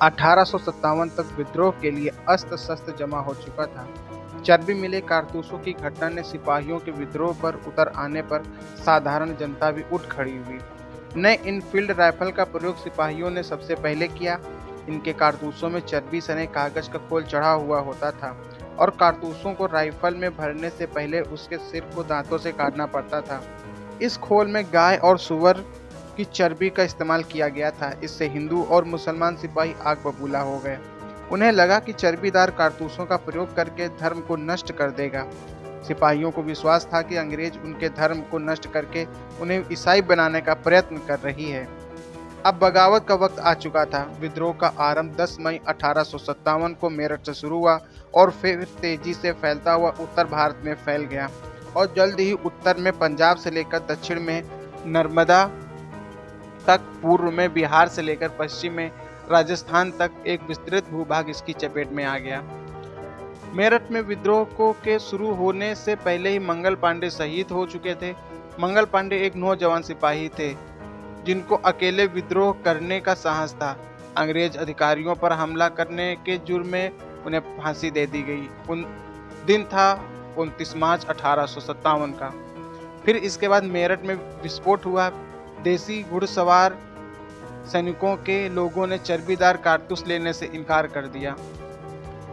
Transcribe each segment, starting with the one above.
1857 तक विद्रोह के लिए अस्त्र शस्त्र जमा हो चुका था। चर्बी मिले कारतूसों की घटना ने सिपाहियों के विद्रोह पर उतर आने पर साधारण जनता भी उठ खड़ी हुई। नए इनफील्ड राइफल का प्रयोग सिपाहियों ने सबसे पहले किया। इनके कारतूसों में चर्बी सने कागज का खोल चढ़ा हुआ होता था और कारतूसों को राइफल में भरने से पहले उसके सिर को दांतों से काटना पड़ता था। इस खोल में गाय और सूअर की चर्बी का इस्तेमाल किया गया था। इससे हिंदू और मुसलमान सिपाही आग बबूला हो गए। उन्हें लगा कि चर्बीदार कारतूसों का प्रयोग करके धर्म को नष्ट कर देगा। सिपाहियों को विश्वास था कि अंग्रेज उनके धर्म को नष्ट करके उन्हें ईसाई बनाने का प्रयत्न कर रही है। अब बगावत का वक्त आ चुका था। विद्रोह का आरंभ 10 मई 1857 को मेरठ से शुरू हुआ और फिर तेजी से फैलता हुआ उत्तर भारत में फैल गया और जल्द ही उत्तर में पंजाब से लेकर दक्षिण में नर्मदा तक, पूर्व में बिहार से लेकर पश्चिम में राजस्थान तक एक विस्तृत भूभाग इसकी चपेट में आ गया। मेरठ में विद्रोह के शुरू होने से पहले ही मंगल पांडे शहीद हो चुके थे। मंगल पांडे एक नौजवान सिपाही थे जिनको अकेले विद्रोह करने का साहस था। अंग्रेज अधिकारियों पर हमला करने के जुर्म में उन्हें फांसी दे दी गई। उन दिन था 29 मार्च 1857 का। फिर इसके बाद मेरठ में विस्फोट हुआ। देसी घुड़सवार सैनिकों के लोगों ने चर्बीदार कारतूस लेने से इनकार कर दिया,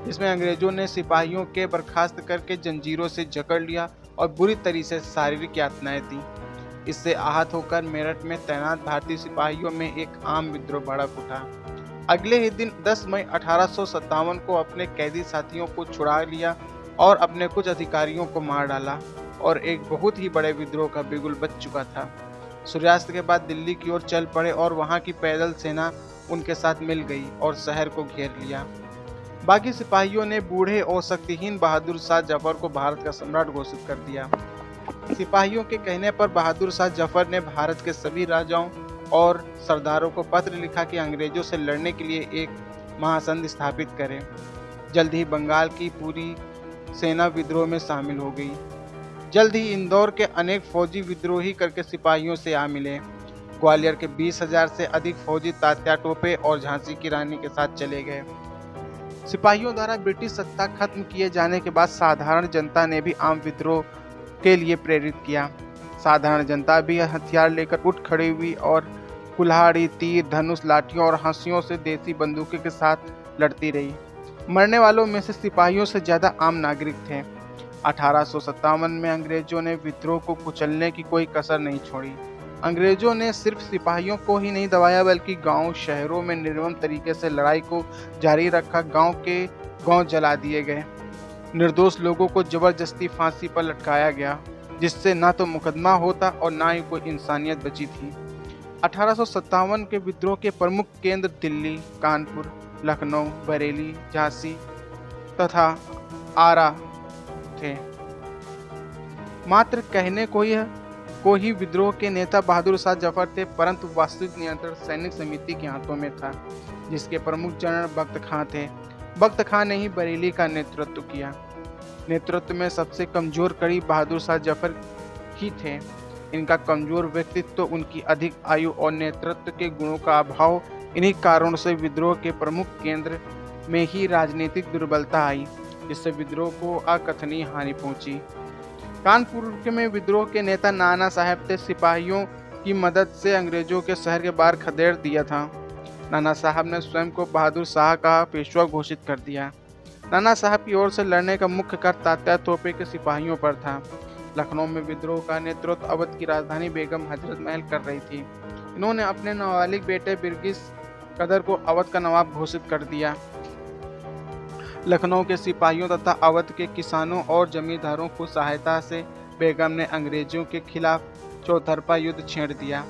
जिसमें अंग्रेजों ने सिपाहियों के बर्खास्त करके जंजीरों से जकड़ लिया और बुरी तरीके से शारीरिक यातनाएं दी। इससे आहत होकर मेरठ में तैनात भारतीय सिपाहियों में एक आम विद्रोह भड़क उठा। अगले ही दिन 10 मई 1857 को अपने कैदी साथियों को छुड़ा लिया और अपने कुछ अधिकारियों को मार डाला और एक बहुत ही बड़े विद्रोह का बिगुल बज चुका था। सूर्यास्त के बाद दिल्ली की ओर चल पड़े और वहां की पैदल सेना उनके साथ मिल गई और शहर को घेर लिया। बाकी सिपाहियों ने बूढ़े और शक्तिहीन बहादुर शाह जफर को भारत का सम्राट घोषित कर दिया। सिपाहियों के कहने पर बहादुर शाह जफर ने भारत के सभी राजाओं और सरदारों को पत्र लिखा कि अंग्रेजों से लड़ने के लिए एक महासंधि स्थापित करें। जल्द ही बंगाल की पूरी सेना विद्रोह में शामिल हो गई। जल्द ही इंदौर के अनेक फौजी विद्रोही करके सिपाहियों से आ मिले। ग्वालियर के 20,000 से अधिक फौजी तात्या टोपे और झांसी की रानी के साथ चले गए। सिपाहियों द्वारा ब्रिटिश सत्ता खत्म किए जाने के बाद साधारण जनता ने भी आम विद्रोह के लिए प्रेरित किया। साधारण जनता भी हथियार लेकर उठ खड़ी हुई और कुल्हाड़ी, तीर, धनुष, लाठियों और हंसियों से देसी बंदूकों के साथ लड़ती रही। मरने वालों में से सिपाहियों से ज्यादा आम नागरिक थे। 1857 में अंग्रेजों ने विद्रोह को कुचलने की कोई कसर नहीं छोड़ी। अंग्रेजों ने सिर्फ सिपाहियों को ही नहीं दबाया बल्कि गांव शहरों में निर्मम तरीके से लड़ाई को जारी रखा। गांव जला दिए गए। निर्दोष लोगों को जबरदस्ती फांसी पर लटकाया गया, जिससे ना तो मुकदमा होता और ना ही कोई इंसानियत बची थी। 1857 के विद्रोह के प्रमुख केंद्र दिल्ली, कानपुर, लखनऊ, बरेली, झांसी तथा आरा थे। मात्र कहने को ही विद्रोह के नेता बहादुर शाह जफर थे, परंतु वास्तविक नियंत्रण सैनिक समिति के हाथों में था, जिसके प्रमुख जनरल बख्त खां थे। बख्त खां ने ही बरेली का नेतृत्व किया। नेतृत्व में सबसे कमजोर कड़ी बहादुर शाह जफर ही थे। इनका कमजोर व्यक्तित्व, उनकी अधिक आयु और नेतृत्व के गुणों का अभाव, इन्हीं कारणों से विद्रोह के प्रमुख केंद्र में ही राजनीतिक दुर्बलता आई, जिससे विद्रोह को अकथनीय हानि पहुंची। कानपुर में विद्रोह के नेता नाना साहब थे। सिपाहियों की मदद से अंग्रेजों के शहर के बाहर खदेड़ दिया था। नाना साहब ने स्वयं को बहादुर शाह का पेशवा घोषित कर दिया। नाना साहब की ओर से लड़ने का मुख्य कर तात्या तोपे के सिपाहियों पर था। लखनऊ में विद्रोह का नेतृत्व अवध की राजधानी बेगम हजरत महल कर रही थी। इन्होंने अपने नाबालिग बेटे बिरगिस कदर को अवध का नवाब घोषित कर दिया। लखनऊ के सिपाहियों तथा अवध के किसानों और जमींदारों को सहायता से बेगम ने अंग्रेजों के खिलाफ चौतरफा युद्ध छेड़ दिया।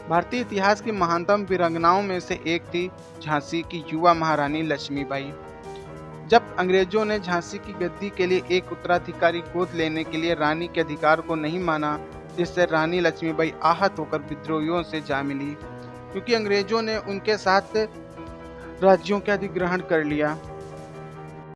भारतीय इतिहास की महानतम वीरांगनाओं में से एक थी झांसी की युवा महारानी लक्ष्मीबाई। जब अंग्रेजों ने झांसी की गद्दी के लिए एक उत्तराधिकारी गोद लेने के लिए रानी के अधिकार को नहीं माना, जिससे रानी लक्ष्मीबाई आहत होकर विद्रोहियों से जा मिली, क्योंकि अंग्रेजों ने उनके साथ राज्यों के अधिग्रहण कर लिया।